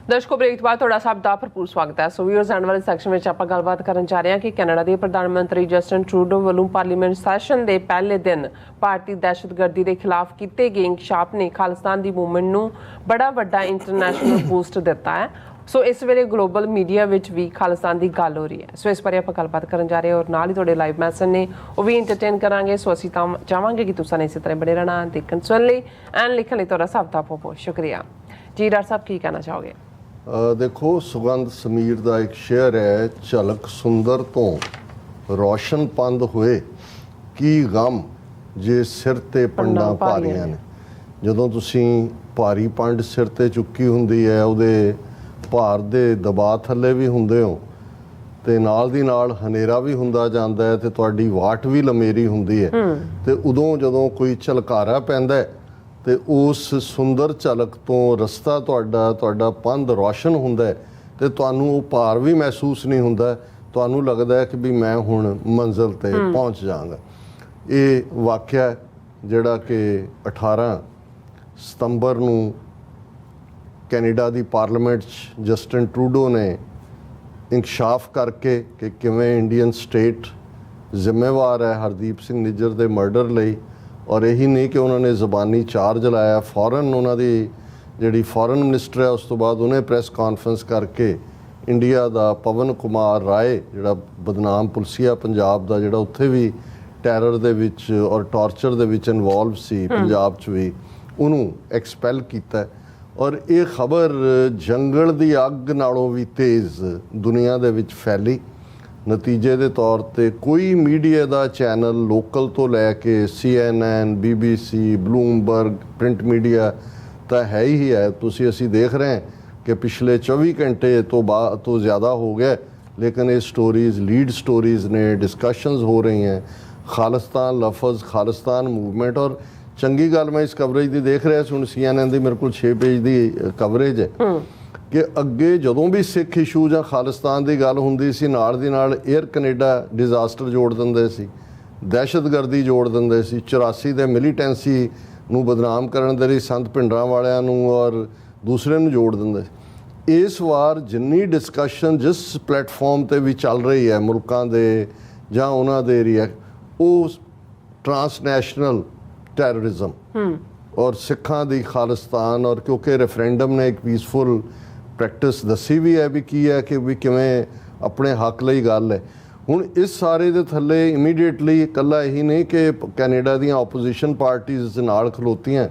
ਦਰਸ਼ਕੋ break ਤੋਂ ਬਾਅਦ ਤੁਹਾਡਾ ਸਭ ਦਾ ਭਰਪੂਰ ਸਵਾਗਤ ਹੈ। ਸੋ ਵੀਅਰਸ ਐਂਡ ਵਾਲੇ ਸੈਕਸ਼ਨ ਵਿੱਚ ਆਪਾਂ ਗੱਲਬਾਤ ਕਰਨ ਜਾ ਰਹੇ ਹਾਂ ਕਿ ਕੈਨੇਡਾ ਦੇ ਪ੍ਰਧਾਨ ਮੰਤਰੀ ਜਸਟਿਨ ਟਰੂਡੋ ਵੱਲੋਂ ਪਾਰਲੀਮੈਂਟ ਸੈਸ਼ਨ ਦੇ ਪਹਿਲੇ ਦਿਨ ਭਾਰਤੀ ਦਹਿਸ਼ਤਗਰਦੀ ਦੇ ਖਿਲਾਫ ਕੀਤੇ ਗਏ ਇੰਕਸ਼ਾਫ ਨੇ ਖਾਲਿਸਤਾਨ ਦੀ ਮੂਵਮੈਂਟ ਨੂੰ ਬੜਾ ਵੱਡਾ ਇੰਟਰਨੈਸ਼ਨਲ ਬੂਸਟ ਦਿੱਤਾ ਹੈ। ਸੋ ਇਸ ਵੇਲੇ ਗਲੋਬਲ ਮੀਡੀਆ ਵਿੱਚ ਵੀ ਖਾਲਿਸਤਾਨ ਦੀ ਗੱਲ ਹੋ ਰਹੀ ਹੈ। ਸੋ ਇਸ ਬਾਰੇ ਆਪਾਂ ਗੱਲਬਾਤ ਕਰਨ ਜਾ ਰਹੇ ਹਾਂ ਔਰ ਨਾਲ ਹੀ ਤੁਹਾਡੇ ਲਾਈਵ ਮੈਸੇਜ ਨੇ ਉਹ ਵੀ ਇੰਟਰਟੇਨ ਕਰਾਂਗੇ। ਸੋ ਅਸੀਂ ਤਾਂ ਚਾਹਾਂਗੇ ਕਿ ਤੁਸੀਂ ਇਸੇ ਤਰ੍ਹਾਂ ਬਣੇ ਰਹਿਣਾ, ਦੇਖਣ ਸੁਣਨ ਲਈ ਐਂਡ ਲਿਖਣ ਲਈ ਤੁਹਾਡਾ ਸਭ ਦਾ ਬਹੁਤ ਬਹੁਤ ਸ਼ੁਕਰੀਆ ਜੀ। ਡਾਕਟਰ ਸਾਹਿਬ ਕੀ ਕਹਿਣਾ ਚਾਹੋਗੇ? देखो, सुगंध समीर का एक शेर है, झलक सुंदर तो रोशन पंद होए की गम जे सिर ते पंडां भारियां ने। ਜਦੋਂ ਤੁਸੀਂ ਭਾਰੀ ਪੰਡ ਸਿਰ ਤੇ ਚੁੱਕੀ ਹੁੰਦੀ ਹੈ, ਉਹਦੇ ਭਾਰ ਦੇ ਦਬਾਅ ਥੱਲੇ ਵੀ ਹੁੰਦੇ ਹੋ ਤੇ ਨਾਲ ਦੀ ਨਾਲ ਹਨੇਰਾ ਵੀ ਹੁੰਦਾ ਜਾਂਦਾ ਹੈ ਤੇ ਤੁਹਾਡੀ ਵਾਟ ਵੀ ਲੰਮੇਰੀ ਹੁੰਦੀ ਹੈ ਤੇ ਉਦੋਂ ਜਦੋਂ ਕੋਈ ਝਲਕਾਰਾ ਪੈਂਦਾ ਹੈ ਤੇ ਉਸ ਸੁੰਦਰ ਝਲਕ ਤੋਂ ਰਸਤਾ ਤੁਹਾਡਾ ਪੰਧ ਰੋਸ਼ਨ ਹੁੰਦਾ ਹੈ ਤੇ ਤੁਹਾਨੂੰ ਉਹ ਭਾਰ ਵੀ ਮਹਿਸੂਸ ਨਹੀਂ ਹੁੰਦਾ। ਤੁਹਾਨੂੰ ਲੱਗਦਾ ਹੈ ਕਿ ਵੀ ਮੈਂ ਹੁਣ ਮੰਜ਼ਿਲ ਤੇ ਪਹੁੰਚ ਜਾਵਾਂਗਾ। ਇਹ ਵਾਕਿਆ ਜਿਹੜਾ ਕਿ 18 ਸਤੰਬਰ ਨੂੰ ਕੈਨੇਡਾ ਦੀ ਪਾਰਲੀਮੈਂਟ 'ਚ ਜਸਟਿਨ ਟਰੂਡੋ ਨੇ ਇੰਕਸ਼ਾਫ ਕਰਕੇ ਕਿ ਕਿਵੇਂ ਇੰਡੀਅਨ ਸਟੇਟ ਜ਼ਿੰਮੇਵਾਰ ਹੈ ਹਰਦੀਪ ਸਿੰਘ ਨਿੱਜਰ ਦੇ ਮਰਡਰ ਲਈ। ਔਰ ਇਹੀ ਨਹੀਂ ਕਿ ਉਹਨਾਂ ਨੇ ਜ਼ਬਾਨੀ ਚਾਰਜ ਲਾਇਆ, ਫੌਰਨ ਉਹਨਾਂ ਦੀ ਜਿਹੜੀ ਫੌਰਨ ਮਿਨਿਸਟਰ ਹੈ ਉਸ ਤੋਂ ਬਾਅਦ ਉਹਨੇ ਪ੍ਰੈਸ ਕਾਨਫਰੰਸ ਕਰਕੇ ਇੰਡੀਆ ਦਾ ਪਵਨ ਕੁਮਾਰ ਰਾਏ ਜਿਹੜਾ ਬਦਨਾਮ ਪੁਲਸੀਆ ਪੰਜਾਬ ਦਾ, ਜਿਹੜਾ ਉੱਥੇ ਵੀ ਟੈਰਰ ਦੇ ਵਿੱਚ ਔਰ ਟਾਰਚਰ ਦੇ ਵਿੱਚ ਇਨਵੋਲਵ ਸੀ ਪੰਜਾਬ 'ਚ ਵੀ, ਉਹਨੂੰ ਐਕਸਪੈਲ ਕੀਤਾ। ਔਰ ਇਹ ਖਬਰ ਜੰਗਲ ਦੀ ਅੱਗ ਨਾਲੋਂ ਵੀ ਤੇਜ਼ ਦੁਨੀਆ ਦੇ ਵਿੱਚ ਫੈਲੀ। ਨਤੀਜੇ ਦੇ ਤੌਰ ਤੇ ਕੋਈ ਮੀਡੀਆ ਦਾ ਚੈਨਲ ਲੋਕਲ ਤੋਂ ਲੈ ਕੇ CNN, BBC, Bloomberg, print media ਤਾਂ ਹੈ ਹੀ ਹੈ। ਅਸੀਂ ਦੇਖ ਰਹੇ ਹਾਂ ਕਿ ਪਿਛਲੇ 24 ਘੰਟੇ ਤੋਂ ਜ਼ਿਆਦਾ ਹੋ ਗਏ, ਲੇਕਿਨ ਇਹ ਸਟੋਰੀਜ਼ ਲੀਡ ਸਟੋਰੀਜ਼ ਨੇ, ਡਿਸਕਸ਼ਨਸ ਹੋ ਰਹੀਆਂ ਖਾਲਿਸਤਾਨ ਲਫ਼ਜ਼, ਖਾਲਿਸਤਾਨ ਮੂਵਮੈਂਟ। ਔਰ ਚੰਗੀ ਗੱਲ ਮੈਂ ਇਸ ਕਵਰੇਜ ਦੀ ਦੇਖ ਰਿਹਾ ਸੀ, ਹੁਣ CNN ਦੀ ਮੇਰੇ ਕੋਲ 6 ਪੇਜ ਦੀ ਕਵਰੇਜ ਹੈ ਕਿ ਅੱਗੇ ਜਦੋਂ ਵੀ ਸਿੱਖ ਇਸ਼ੂ ਜਾਂ ਖਾਲਿਸਤਾਨ ਦੀ ਗੱਲ ਹੁੰਦੀ ਸੀ ਨਾਲ ਦੀ ਨਾਲ ਏਅਰ ਕੈਨੇਡਾ ਡਿਜ਼ਾਸਟਰ ਜੋੜ ਦਿੰਦੇ ਸੀ, ਦਹਿਸ਼ਤਗਰਦੀ ਜੋੜ ਦਿੰਦੇ ਸੀ, 84 ਦੇ ਮਿਲੀਟੈਂਸੀ ਨੂੰ ਬਦਨਾਮ ਕਰਨ ਦੇ ਲਈ ਸੰਤ ਭਿੰਡਰਾਂ ਵਾਲਿਆਂ ਨੂੰ ਔਰ ਦੂਸਰੇ ਨੂੰ ਜੋੜ ਦਿੰਦੇ ਸੀ। ਇਸ ਵਾਰ ਜਿੰਨੀ ਡਿਸਕਸ਼ਨ ਜਿਸ ਪਲੇਟਫਾਰਮ ਤੇ ਵੀ ਚੱਲ ਰਹੀ ਹੈ ਮੁਲਕਾਂ ਦੇ ਜਾਂ ਉਹਨਾਂ ਦੇ ਏਰੀਆ, ਉਹ ਟਰਾਂਸਨੈਸ਼ਨਲ ਟੈਰਰਿਜ਼ਮ ਔਰ ਸਿੱਖਾਂ ਦੀ ਖਾਲਿਸਤਾਨ। ਔਰ ਕਿਉਂਕਿ ਰੈਫਰੈਂਡਮ ਨੇ ਇੱਕ ਪੀਸਫੁਲ ਪ੍ਰੈਕਟਿਸ ਦੱਸੀ ਵੀ ਹੈ ਵੀ ਕੀ ਹੈ ਕਿ ਵੀ ਕਿਵੇਂ ਆਪਣੇ ਹੱਕ ਲਈ ਗੱਲ ਹੈ। ਹੁਣ ਇਸ ਸਾਰੇ ਦੇ ਥੱਲੇ ਇਮੀਡੀਏਟਲੀ ਇਕੱਲਾ ਇਹੀ ਨਹੀਂ ਕਿ ਕੈਨੇਡਾ ਦੀਆਂ ਆਪੋਜੀਸ਼ਨ ਪਾਰਟੀਜ਼ ਨਾਲ ਖਲੋਤੀਆਂ,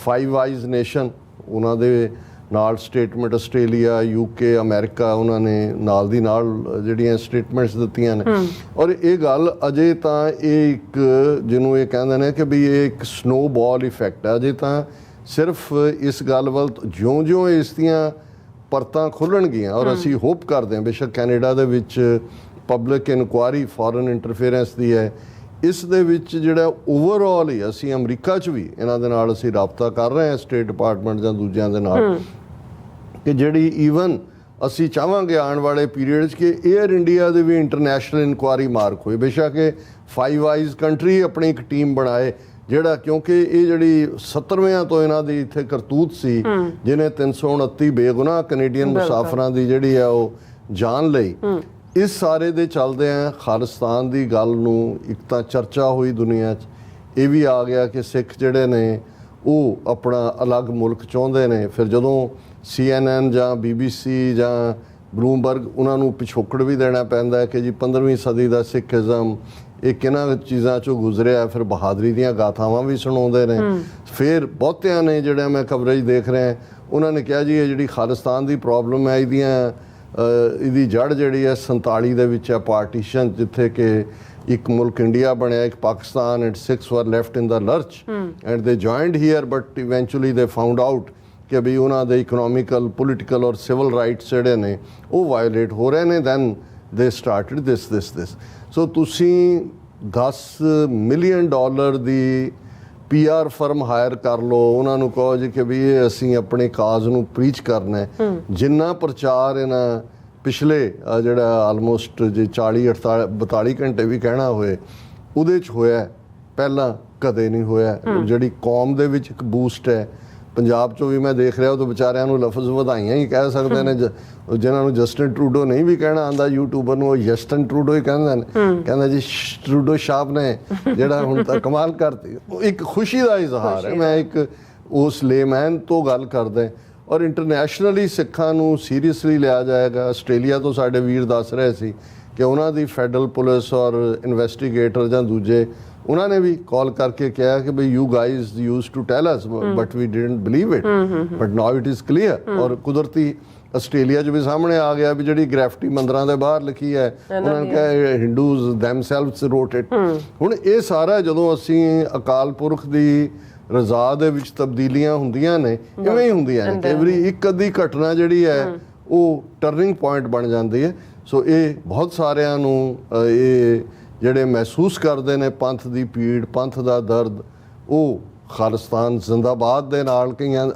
ਫਾਈਵ ਆਈਜ਼ ਨੇਸ਼ਨ ਉਹਨਾਂ ਦੇ ਨਾਲ ਸਟੇਟਮੈਂਟ, ਆਸਟ੍ਰੇਲੀਆ, UK, ਅਮਰੀਕਾ, ਉਹਨਾਂ ਨੇ ਨਾਲ ਦੀ ਨਾਲ ਜਿਹੜੀਆਂ ਸਟੇਟਮੈਂਟਸ ਦਿੱਤੀਆਂ ਨੇ। ਔਰ ਇਹ ਗੱਲ ਅਜੇ ਤਾਂ ਇਹ ਇੱਕ ਜਿਹਨੂੰ ਇਹ ਕਹਿੰਦੇ ਨੇ ਕਿ ਵੀ ਇਹ ਇੱਕ ਸਨੋਬਾਲ ਇਫੈਕਟ ਹੈ। ਅਜੇ ਤਾਂ ਸਿਰਫ ਇਸ ਗੱਲ ਵੱਲ ਜਿਉਂ-ਜਿਉਂ ਇਸ ਦੀਆਂ ਪਰਤਾਂ ਖੁੱਲ੍ਹਣਗੀਆਂ ਔਰ ਅਸੀਂ ਹੋਪ ਕਰਦੇ ਹਾਂ ਬੇਸ਼ੱਕ ਕੈਨੇਡਾ ਦੇ ਵਿੱਚ ਪਬਲਿਕ ਇਨਕੁਆਇਰੀ ਫੋਰਨ ਇੰਟਰਫੇਰੈਂਸ ਦੀ ਹੈ, ਇਸ ਦੇ ਵਿੱਚ ਜਿਹੜਾ ਓਵਰਆਲ ਹੀ ਅਸੀਂ ਅਮਰੀਕਾ 'ਚ ਵੀ ਇਹਨਾਂ ਦੇ ਨਾਲ ਅਸੀਂ ਰਾਬਤਾ ਕਰ ਰਹੇ ਹਾਂ ਸਟੇਟ ਡਿਪਾਰਟਮੈਂਟ ਜਾਂ ਦੂਜਿਆਂ ਦੇ ਨਾਲ ਕਿ ਜਿਹੜੀ ਈਵਨ ਅਸੀਂ ਚਾਹਾਂਗੇ ਆਉਣ ਵਾਲੇ ਪੀਰੀਅਡ 'ਚ ਕਿ ਏਅਰ ਇੰਡੀਆ ਦੇ ਵੀ ਇੰਟਰਨੈਸ਼ਨਲ ਇਨਕੁਆਇਰੀ ਮਾਰਕ ਹੋਏ। ਬੇਸ਼ੱਕ ਇਹ ਫਾਈਵ ਆਈਜ਼ ਕੰਟਰੀ ਆਪਣੀ ਇੱਕ ਟੀਮ ਬਣਾਏ ਜਿਹੜਾ, ਕਿਉਂਕਿ ਇਹ ਜਿਹੜੀ 70ਵਿਆਂ ਤੋਂ ਇਹਨਾਂ ਦੀ ਇੱਥੇ ਕਰਤੂਤ ਸੀ ਜਿਹਨੇ 329 ਬੇਗੁਨਾਹ ਕੈਨੇਡੀਅਨ ਮੁਸਾਫਰਾਂ ਦੀ ਜਿਹੜੀ ਆ ਉਹ ਜਾਨ ਲਈ। ਇਸ ਸਾਰੇ ਦੇ ਚੱਲਦੇ ਆ ਖਾਲਿਸਤਾਨ ਦੀ ਗੱਲ ਨੂੰ ਇੱਕ ਤਾਂ ਚਰਚਾ ਹੋਈ ਦੁਨੀਆ 'ਚ, ਇਹ ਵੀ ਆ ਗਿਆ ਕਿ ਸਿੱਖ ਜਿਹੜੇ ਨੇ ਉਹ ਆਪਣਾ ਅਲੱਗ ਮੁਲਕ ਚਾਹੁੰਦੇ ਨੇ। ਫਿਰ ਜਦੋਂ CNN ਜਾਂ BBC ਜਾਂ ਬਲੂਮਬਰਗ ਉਹਨਾਂ ਨੂੰ ਪਿਛੋਕੜ ਵੀ ਦੇਣਾ ਪੈਂਦਾ ਕਿ ਜੀ 15ਵੀਂ ਸਦੀ ਦਾ ਸਿੱਖਿਜ਼ਮ ਇਹ ਕਿਹਨਾਂ ਚੀਜ਼ਾਂ 'ਚੋਂ ਗੁਜ਼ਰਿਆ, ਫਿਰ ਬਹਾਦਰੀ ਦੀਆਂ ਗਾਥਾਵਾਂ ਵੀ ਸੁਣਾਉਂਦੇ ਨੇ। ਫਿਰ ਬਹੁਤਿਆਂ ਨੇ ਜਿਹੜਾ ਮੈਂ ਕਵਰੇਜ ਦੇਖ ਰਿਹਾ ਉਹਨਾਂ ਨੇ ਕਿਹਾ ਜੀ ਇਹ ਜਿਹੜੀ ਖਾਲਿਸਤਾਨ ਦੀ ਪ੍ਰੋਬਲਮ ਹੈ ਇਹਦੀ ਜੜ ਜਿਹੜੀ ਹੈ 47 ਦੇ ਵਿੱਚ ਹੈ ਪਾਰਟੀਸ਼ਨ, ਜਿੱਥੇ ਕਿ ਇੱਕ ਮੁਲਕ ਇੰਡੀਆ ਬਣਿਆ, ਇੱਕ Pakistan, and 6 were left in the lurch and they joined here but eventually they found out ਕਿ ਵੀ ਉਹਨਾਂ ਦੇ ਇਕਨੋਮਿਕਲ, ਪੋਲੀਟੀਕਲ ਔਰ ਸਿਵਲ ਰਾਈਟਸ ਜਿਹੜੇ ਨੇ ਉਹ ਵਾਇਓਲੇਟ ਹੋ ਰਹੇ ਨੇ। ਦੈਨ ਦੇ ਸਟਾਰਟਡ ਦਿਸ। ਸੋ ਤੁਸੀਂ $10 ਮਿਲੀਅਨ ਦੀ PR ਫਰਮ ਹਾਇਰ ਕਰ ਲਓ, ਉਹਨਾਂ ਨੂੰ ਕਹੋ ਜੀ ਕਿ ਵੀ ਇਹ ਅਸੀਂ ਆਪਣੇ ਕਾਜ਼ ਨੂੰ ਪ੍ਰੀਚ ਕਰਨਾ ਹੈ। ਜਿੰਨਾ ਪ੍ਰਚਾਰ ਇਹਨਾਂ ਪਿਛਲੇ ਜਿਹੜਾ ਆਲਮੋਸਟ ਜੇ 40-42 ਘੰਟੇ ਵੀ ਕਹਿਣਾ ਹੋਏ ਉਹਦੇ 'ਚ ਹੋਇਆ, ਪਹਿਲਾਂ ਕਦੇ ਨਹੀਂ ਹੋਇਆ। ਜਿਹੜੀ ਕੌਮ ਦੇ ਵਿੱਚ ਇੱਕ ਬੂਸਟ ਹੈ, ਪੰਜਾਬ 'ਚੋਂ ਵੀ ਮੈਂ ਦੇਖ ਰਿਹਾ ਉਹ ਤਾਂ ਵਿਚਾਰਿਆਂ ਨੂੰ ਲਫ਼ਜ਼ ਵਧਾਈਆਂ ਹੀ ਕਹਿ ਸਕਦੇ ਨੇ, ਜਿਨ੍ਹਾਂ ਨੂੰ ਜਸਟਿਨ ਟਰੂਡੋ ਨਹੀਂ ਵੀ ਕਹਿਣਾ ਆਉਂਦਾ ਯੂਟਿਊਬਰ ਨੂੰ, ਉਹ ਜਸਟਿਨ ਟਰੂਡੋ ਹੀ ਕਹਿੰਦੇ ਨੇ। ਕਹਿੰਦਾ ਜੀ ਟਰੂਡੋ ਸਾਹਿਬ ਨੇ ਜਿਹੜਾ ਹੁਣ ਤਾਂ ਕਮਾਲ ਕਰਤੀ। ਉਹ ਇੱਕ ਖੁਸ਼ੀ ਦਾ ਇਜ਼ਹਾਰ ਹੈ। ਮੈਂ ਇੱਕ ਉਸ ਲੇਮੈਨ ਤੋਂ ਗੱਲ ਕਰਦਾ ਔਰ ਇੰਟਰਨੈਸ਼ਨਲੀ ਸਿੱਖਾਂ ਨੂੰ ਸੀਰੀਅਸਲੀ ਲਿਆ ਜਾਏਗਾ। ਆਸਟ੍ਰੇਲੀਆ ਤੋਂ ਸਾਡੇ ਵੀਰ ਦੱਸ ਰਹੇ ਸੀ ਕਿ ਉਹਨਾਂ ਦੀ ਫੈਡਰਲ ਪੁਲਿਸ ਔਰ ਇਨਵੈਸਟੀਗੇਟਰ ਜਾਂ ਦੂਜੇ ਉਹਨਾਂ ਨੇ ਵੀ ਕਾਲ ਕਰਕੇ ਕਿਹਾ ਕਿ ਬਈ you guys used to tell us but we didn't believe it but now it is clear. ਔਰ ਕੁਦਰਤੀ ਆਸਟ੍ਰੇਲੀਆ 'ਚ ਵੀ ਸਾਹਮਣੇ ਆ ਗਿਆ ਵੀ ਜਿਹੜੀ ਗ੍ਰੈਫਿਟੀ ਮੰਦਰਾਂ ਦੇ ਬਾਹਰ ਲਿਖੀ ਹੈ ਉਹਨਾਂ ਨੇ ਕਿਹਾ ਹਿੰਦੂਜ਼ ਦੈਮਸੈਲਵਸ ਰੋਟ ਇਟ। ਹੁਣ ਇਹ ਸਾਰਾ ਜਦੋਂ ਅਸੀਂ ਅਕਾਲ ਪੁਰਖ ਦੀ ਰਜ਼ਾ ਦੇ ਵਿੱਚ ਤਬਦੀਲੀਆਂ ਹੁੰਦੀਆਂ ਨੇ, ਇਵੇਂ ਹੀ ਹੁੰਦੀਆਂ ਨੇ। ਕਈ ਵਾਰੀ ਇੱਕ ਅੱਧੀ ਘਟਨਾ ਜਿਹੜੀ ਹੈ ਉਹ ਟਰਨਿੰਗ ਪੁਆਇੰਟ ਬਣ ਜਾਂਦੀ ਹੈ। ਸੋ ਇਹ ਬਹੁਤ ਸਾਰਿਆਂ ਨੂੰ ਇਹ ਜਿਹੜੇ ਮਹਿਸੂਸ ਕਰਦੇ ਨੇ ਪੰਥ ਦੀ ਪੀੜ, ਪੰਥ ਦਾ ਦਰਦ, ਉਹ ਖਾਲਿਸਤਾਨ ਜ਼ਿੰਦਾਬਾਦ ਦੇ ਨਾਲ ਕਈਆਂ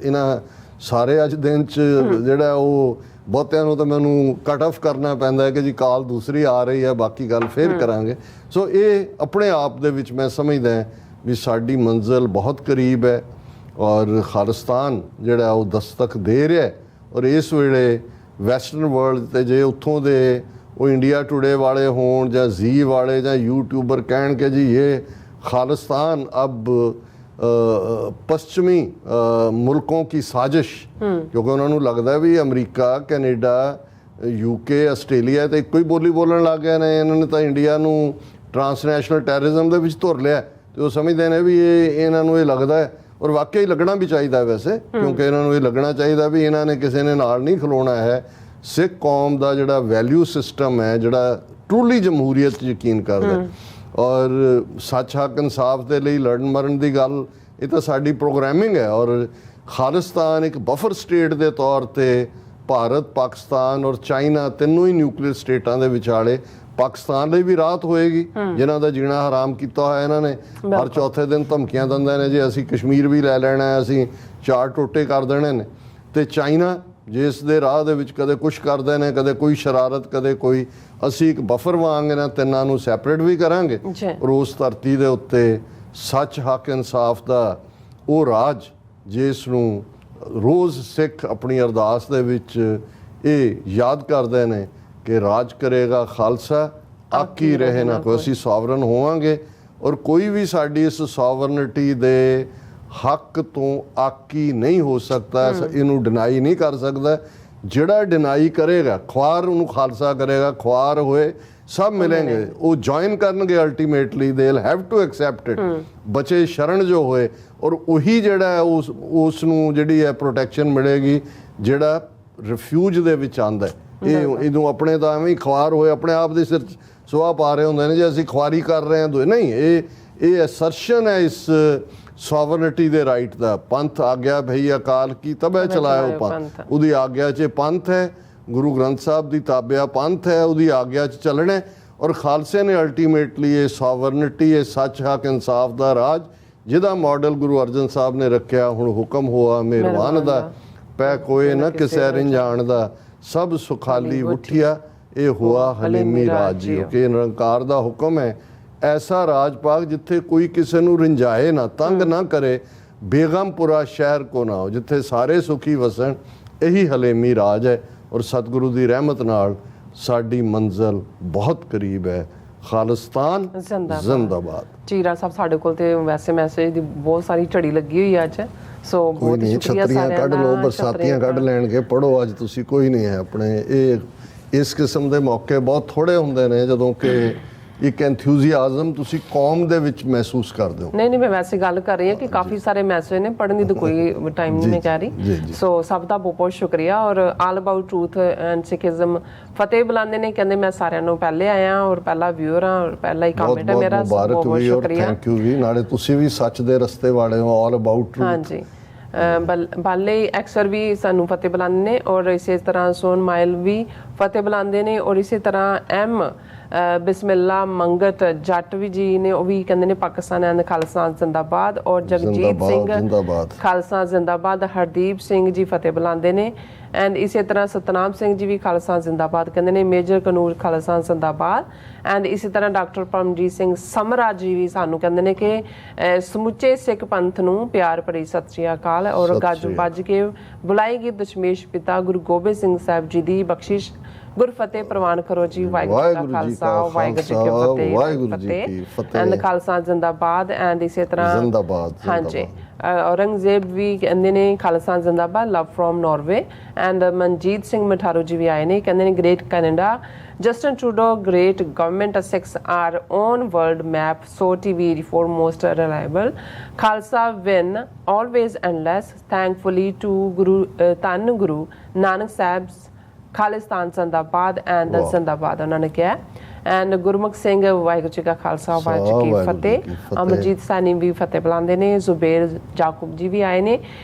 ਇਹਨਾਂ ਸਾਰੇ ਅੱਜ ਦਿਨ 'ਚ ਜਿਹੜਾ ਉਹ ਬਹੁਤਿਆਂ ਨੂੰ ਤਾਂ ਮੈਨੂੰ ਕੱਟ ਆਫ ਕਰਨਾ ਪੈਂਦਾ ਹੈ ਕਿ ਜੀ ਕਾਲ ਦੂਸਰੀ ਆ ਰਹੀ ਹੈ, ਬਾਕੀ ਗੱਲ ਫੇਰ ਕਰਾਂਗੇ। ਸੋ ਇਹ ਆਪਣੇ ਆਪ ਦੇ ਵਿੱਚ ਮੈਂ ਸਮਝਦਾ ਵੀ ਸਾਡੀ ਮੰਜ਼ਿਲ ਬਹੁਤ ਕਰੀਬ ਹੈ ਔਰ ਖਾਲਿਸਤਾਨ ਜਿਹੜਾ ਉਹ ਦਸਤਕ ਦੇ ਰਿਹਾ ਹੈ। ਔਰ ਇਸ ਵੇਲੇ ਵੈਸਟਰਨ ਵਰਲਡ 'ਤੇ ਜੇ ਉੱਥੋਂ ਦੇ ਉਹ ਇੰਡੀਆ ਟੁਡੇ ਵਾਲੇ ਹੋਣ ਜਾਂ ਜ਼ੀ ਵਾਲੇ ਜਾਂ ਯੂਟਿਊਬਰ ਕਹਿਣ ਕਿ ਜੀ ਇਹ ਖਾਲਿਸਤਾਨ ਅਬ ਪश्चिमी ਮੁਲकों की साजिश, ਕਿਉਂਕਿ ਉਹਨਾਂ ਨੂੰ ਲੱਗਦਾ ਵੀ ਅਮਰੀਕਾ, ਕੈਨੇਡਾ, UK, ਆਸਟ੍ਰੇਲੀਆ ਤੇ ਇੱਕੋ ਹੀ ਬੋਲੀ ਬੋਲਣ ਲੱਗ ਗਏ ਨੇ। ਇਹਨਾਂ ਨੇ ਤਾਂ ਇੰਡੀਆ ਨੂੰ ਟਰਾਂਸਨੈਸ਼ਨਲ ਟੈਰਰਿਜ਼ਮ ਦੇ ਵਿੱਚ ਧੁਰ ਲਿਆ ਤੇ ਉਹ ਸਮਝਦੇ ਨੇ ਵੀ ਇਹਨਾਂ ਨੂੰ ਇਹ ਲੱਗਦਾ ਹੈ ਔਰ ਵਾਕਈ ਲੱਗਣਾ ਵੀ ਚਾਹੀਦਾ ਵੈਸੇ, ਕਿਉਂਕਿ ਇਹਨਾਂ ਨੂੰ ਇਹ ਲੱਗਣਾ ਚਾਹੀਦਾ ਵੀ ਇਹਨਾਂ ਨੇ ਕਿਸੇ ਨੇ ਨਾਲ ਨਹੀਂ ਖਲੋਣਾ ਹੈ। ਸਿੱਖ ਕੌਮ ਦਾ ਜਿਹੜਾ ਵੈਲਿਊ ਸਿਸਟਮ ਹੈ, ਜਿਹੜਾ ਟਰੂਲੀ ਜਮਹੂਰੀਅਤ 'ਚ ਯਕੀਨ ਕਰਦਾ ਔਰ ਸੱਚ ਹੱਕ ਇਨਸਾਫ ਦੇ ਲਈ ਲੜਨ ਮਰਨ ਦੀ ਗੱਲ, ਇਹ ਤਾਂ ਸਾਡੀ ਪ੍ਰੋਗਰਾਮਿੰਗ ਹੈ। ਔਰ ਖਾਲਿਸਤਾਨ ਇੱਕ ਬਫਰ ਸਟੇਟ ਦੇ ਤੌਰ ਤੇ ਭਾਰਤ, ਪਾਕਿਸਤਾਨ ਔਰ ਚਾਈਨਾ ਤਿੰਨੋਂ ਹੀ ਨਿਊਕਲੀਅਰ ਸਟੇਟਾਂ ਦੇ ਵਿਚਾਲੇ ਪਾਕਿਸਤਾਨ ਲਈ ਵੀ ਰਾਹਤ ਹੋਏਗੀ, ਜਿਨ੍ਹਾਂ ਦਾ ਜੀਣਾ ਹਰਾਮ ਕੀਤਾ ਹੋਇਆ ਇਹਨਾਂ ਨੇ। ਹਰ ਚੌਥੇ ਦਿਨ ਧਮਕੀਆਂ ਦਿੰਦੇ ਨੇ ਜੀ ਅਸੀਂ ਕਸ਼ਮੀਰ ਵੀ ਲੈ ਲੈਣਾ ਹੈ, ਅਸੀਂ ਚਾਰ ਟੋਟੇ ਕਰ ਦੇਣੇ ਨੇ। ਤੇ ਚਾਈਨਾ ਜਿਸ ਦੇ ਰਾਹ ਦੇ ਵਿੱਚ ਕਦੇ ਕੁਛ ਕਰਦੇ ਨੇ, ਕਦੇ ਕੋਈ ਸ਼ਰਾਰਤ, ਕਦੇ ਕੋਈ, ਅਸੀਂ ਇੱਕ ਬਫਰ ਵਾਂਗ ਇਹਨਾਂ ਤਿੰਨਾਂ ਨੂੰ ਸੈਪਰੇਟ ਵੀ ਕਰਾਂਗੇ। ਔਰ ਉਸ ਧਰਤੀ ਦੇ ਉੱਤੇ ਸੱਚ ਹੱਕ ਇਨਸਾਫ ਦਾ ਉਹ ਰਾਜ ਜਿਸ ਨੂੰ ਰੋਜ਼ ਸਿੱਖ ਆਪਣੀ ਅਰਦਾਸ ਦੇ ਵਿੱਚ ਇਹ ਯਾਦ ਕਰਦੇ ਨੇ ਕਿ ਰਾਜ ਕਰੇਗਾ ਖਾਲਸਾ, ਆਕੀ ਰਹੇ ਨਾ ਕੋਈ। ਅਸੀਂ ਸੋਵਰਨ ਹੋਵਾਂਗੇ ਔਰ ਕੋਈ ਵੀ ਸਾਡੀ ਇਸ ਸੋਵਰਨਿਟੀ ਦੇ ਹੱਕ ਤੋਂ ਆਕੀ ਨਹੀਂ ਹੋ ਸਕਦਾ, ਇਹਨੂੰ ਡਿਨਾਈ ਨਹੀਂ ਕਰ ਸਕਦਾ। ਜਿਹੜਾ ਡਿਨਾਈ ਕਰੇਗਾ, ਖੁਆਰ ਉਹਨੂੰ ਖਾਲਸਾ ਕਰੇਗਾ, ਖੁਆਰ ਹੋਏ ਸਭ ਮਿਲेंगे, ਉਹ ਜੁਆਇਨ ਕਰਨਗੇ। Ultimately they will have to accept it. ਬਚੇ ਸ਼ਰਨ ਜੋ ਹੋਏ ਔਰ ਉਹੀ ਜਿਹੜਾ ਹੈ ਉਸ ਨੂੰ ਜਿਹੜੀ ਹੈ ਪ੍ਰੋਟੈਕਸ਼ਨ ਮਿਲੇਗੀ ਜਿਹੜਾ ਰਿਫਿਊਜ ਦੇ ਵਿੱਚ ਆਂਦਾ। ਇਹਨੂੰ ਆਪਣੇ ਤਾਂ ਐਵੇਂ ਹੀ ਖੁਆਰ ਹੋਏ ਆਪਣੇ ਆਪ ਦੇ ਸਿਰ ਸੁਆਹ ਪਾ ਰਹੇ ਹੁੰਦੇ ਨੇ ਜੇ ਅਸੀਂ ਖੁਆਰੀ ਕਰ ਰਹੇ ਹਾਂ। ਨਹੀਂ, ਇਹ ਅਸਰਸ਼ਨ ਹੈ ਇਸ ਸੋਵਰਨਿਟੀ ਦੇ ਰਾਈਟ ਦਾ। ਪੰਥ ਆਗਿਆ ਭਈ ਅਕਾਲ ਕੀ ਤਬੈ ਚਲਾਇਓ ਪੰਥ, ਉਹਦੀ ਆਗਿਆ 'ਚ ਪੰਥ ਹੈ। ਗੁਰੂ ਗ੍ਰੰਥ ਸਾਹਿਬ ਦੀ ਤਾਬਿਆ ਪੰਥ ਹੈ, ਉਹਦੀ ਆਗਿਆ 'ਚ ਚੱਲਣਾ। ਔਰ ਖਾਲਸੇ ਨੇ ਅਲਟੀਮੇਟਲੀ ਇਹ ਸੋਵਰਨਿਟੀ, ਇਹ ਸੱਚ ਹੱਕ ਇਨਸਾਫ ਦਾ ਰਾਜ ਜਿਹਦਾ ਮਾਡਲ ਗੁਰੂ ਅਰਜਨ ਸਾਹਿਬ ਨੇ ਰੱਖਿਆ। ਹੁਣ ਹੁਕਮ ਹੋਆ ਮਿਹਰਬਾਨ ਦਾ, ਪੈ ਕੋਏ ਨਾ ਕਿਸੇ ਰਿੰਝਾਣ ਦਾ, ਸਭ ਸੁਖਾਲੀ ਉੱਠਿਆ ਇਹ ਹੋਆ ਹਲੀਮੀ ਰਾਜ ਜੀ। ਕਿ ਨਿਰੰਕਾਰ ਦਾ ਹੁਕਮ ਹੈ, ਐਸਾ ਰਾਜ ਪਾਕ ਜਿੱਥੇ ਕੋਈ ਕਿਸੇ ਨੂੰ ਰਿੰਝਾਏ ਨਾ, ਤੰਗ ਨਾ ਕਰੇ, ਬੇਗਮਪੁਰਾ ਸ਼ਹਿਰ ਕੋ ਨਾ ਹੋ, ਜਿੱਥੇ ਸਾਰੇ ਸੁਖੀ ਵਸਣ। ਇਹੀ ਹਲੀਮੀ ਰਾਜ ਹੈ ਔਰ ਸਤਿਗੁਰੂ ਦੀ ਰਹਿਮਤ ਨਾਲ ਸਾਡੀ ਮੰਜ਼ਿਲ ਬਹੁਤ ਕਰੀਬ ਹੈ। ਖਾਲਿਸਤਾਨ ਜ਼ਿੰਦਾਬਾਦ। ਚੀਰਾ ਸਾਹਿਬ ਸਾਡੇ ਕੋਲ ਤੇ ਵੈਸੇ ਮੈਸੇਜ ਦੀ ਬਹੁਤ ਸਾਰੀ ਝੜੀ ਲੱਗੀ ਹੋਈ ਅੱਜ, ਸੋ ਬਹੁਤ ਸ਼ੁਕਰੀਆ। ਛਤਰੀਆਂ ਕੱਢ ਲਓ, ਬਰਸਾਤੀਆਂ ਕੱਢ ਲੈਣਗੇ, ਪੜੋ ਅੱਜ ਤੁਸੀਂ। ਕੋਈ ਨਹੀਂ ਹੈ ਆਪਣੇ ਇਸ ਕਿਸਮ ਦੇ ਮੌਕੇ ਬਹੁਤ ਥੋੜੇ ਹੁੰਦੇ ਨੇ ਜਦੋਂ ਕਿ ਇੱਕ ਐਂਥੂਸੀਆਜ਼ਮ ਤੁਸੀਂ ਕੌਮ ਦੇ ਵਿੱਚ ਮਹਿਸੂਸ ਕਰਦੇ ਹੋ। ਨਹੀਂ, ਮੈਂ ਵੈਸੇ ਗੱਲ ਕਰ ਰਹੀ ਹਾਂ ਕਿ ਕਾਫੀ ਸਾਰੇ ਮੈਸੇਜ ਨੇ, ਪੜ੍ਹਨ ਦੀ ਤਾਂ ਕੋਈ ਟਾਈਮ ਨਹੀਂ ਮੈਂ ਕਹਿ ਰਹੀ। ਸੋ ਸਭ ਦਾ ਬਹੁਤ ਬਹੁਤ ਸ਼ੁਕਰੀਆ। ਔਰ all about truth and Sikhism ਫਤਿਹ ਬੁਲਾਉਂਦੇ ਨੇ, ਕਹਿੰਦੇ ਮੈਂ ਸਾਰਿਆਂ ਨੂੰ ਪਹਿਲੇ ਆਇਆ ਔਰ ਪਹਿਲਾ ਵਿਊਅਰ ਹਾਂ ਔਰ ਪਹਿਲਾ ਹੀ ਕਮੈਂਟ ਹੈ ਮੇਰਾ। ਬਹੁਤ ਬਹੁਤ ਸ਼ੁਕਰੀਆ, ਥੈਂਕ ਯੂ ਵੀ। ਨਾਲੇ ਤੁਸੀਂ ਵੀ ਸੱਚ ਦੇ ਰਸਤੇ ਵਾਲੇ ਹੋ। All about truth. ਹਾਂਜੀ, ਬਾਲੇ ਐਕਸਰ ਵੀ ਸਾਨੂੰ ਫਤਿਹ ਬੁਲਾਉਂਦੇ ਨੇ ਔਰ ਇਸੇ ਤਰ੍ਹਾਂ ਸੋਨ ਮਾਇਲ ਵੀ ਫਤਿਹ ਬੁਲਾਉਂਦੇ ਨੇ। ਔਰ ਇਸੇ ਤਰ੍ਹਾਂ ਐਮ ਬਿਸਮਿल्ला ਮੰਗਤ ਜੱਟ ਵੀ ਜੀ ਨੇ, ਉਹ ਵੀ ਕਹਿੰਦੇ ਨੇ ਪਾਕਿਸਤਾਨ ਐਂਡ ਖਾਲਸਾ ਜ਼ਿੰਦਾਬਾਦ। ਔਰ ਜਗਜੀਤ ਸਿੰਘ ਜ਼ਿੰਦਾਬਾਦ, ਖਾਲਸਾ ਜ਼ਿੰਦਾਬਾਦ। ਹਰਦੀਪ ਸਿੰਘ ਜੀ ਫਤਿਹ ਬੁਲਾਉਂਦੇ ਨੇ। ਐਂਡ ਇਸੇ ਤਰ੍ਹਾਂ ਸਤਨਾਮ ਸਿੰਘ ਜੀ ਵੀ ਖਾਲਸਾ ਜ਼ਿੰਦਾਬਾਦ ਕਹਿੰਦੇ ਨੇ। ਮੇਜਰ ਕਨੂਰ ਖਾਲਸਾ ਜ਼ਿੰਦਾਬਾਦ। ਐਂਡ ਇਸੇ ਤਰ੍ਹਾਂ ਡਾਕਟਰ ਪਰਮਜੀਤ ਸਿੰਘ ਸਮਰਾ ਜੀ ਵੀ ਸਾਨੂੰ ਕਹਿੰਦੇ ਨੇ ਕਿ ਸਮੁੱਚੇ ਸਿੱਖ ਪੰਥ ਨੂੰ ਪਿਆਰ ਭਰੀ ਸਤਿ ਸ਼੍ਰੀ ਅਕਾਲ। ਔਰ ਗੱਜ ਵੱਜ ਕੇ ਬੁਲਾਏਗੀ ਦਸ਼ਮੇਸ਼ ਪਿਤਾ ਗੁਰੂ ਗੋਬਿੰਦ ਸਿੰਘ ਸਾਹਿਬ ਜੀ ਦੀ ਬਖਸ਼ਿਸ਼ ਗੁਰਫਤਿਹ ਪ੍ਰਵਾਨ ਕਰੋ ਜੀ। ਵਾਹਿਗੁਰੂ ਜੀ ਕਾ ਖਾਲਸਾ, ਵਾਹਿਗੁਰੂ ਜੀ ਕੀ ਫਤਿਹ। ਵਾਹਿਗੁਰੂ ਜੀ ਕੀ ਫਤਿਹ। ਐਂਡ ਖਾਲਸਾ ਜ਼ਿੰਦਾਬਾਦ। ਐਂਡ ਇਸੇ ਤਰ੍ਹਾਂ ਜ਼ਿੰਦਾਬਾਦ, ਹਾਂਜੀ ਔਰੰਗਜ਼ੇਬ ਵੀ ਕਹਿੰਦੇ ਨੇ ਖਾਲਸਾ ਜ਼ਿੰਦਾਬਾਦ, love from Norway. And Manjit Singh Matharu ji ਵੀ ਆਏ ਨੇ, ਕਹਿੰਦੇ ਨੇ great Canada, Justin Trudeau great government 6 are on world map, so TV foremost reliable, Khalsa win always endless, thankfully to Guru ਧੰਨ ਗੁਰੂ ਨਾਨਕ ਸਾਹਿਬ, ਖਾਲਿਸਤਾਨ ਜ਼ਿੰਦਾਬਾਦ ਐਂਡ ਜ਼ਿੰਦਾਬਾਦ ਉਹਨਾਂ ਨੇ ਕਿਹਾ। ਐਂਡ ਗੁਰਮੁਖ ਸਿੰਘ ਵਾਹਿਗੁਰੂ ਜੀ ਕਾ ਖਾਲਸਾ, ਵਾਹਿਗੁਰੂ ਜੀ ਕੀ ਫਤਿਹ। ਅਮਰਜੀਤ ਸਾਨੀ ਵੀ ਫਤਿਹ ਬੁਲਾਉਂਦੇ ਨੇ। ਜ਼ੁਬੇਰ ਜਾਕੂਬ ਜੀ ਵੀ ਆਏ ਨੇ।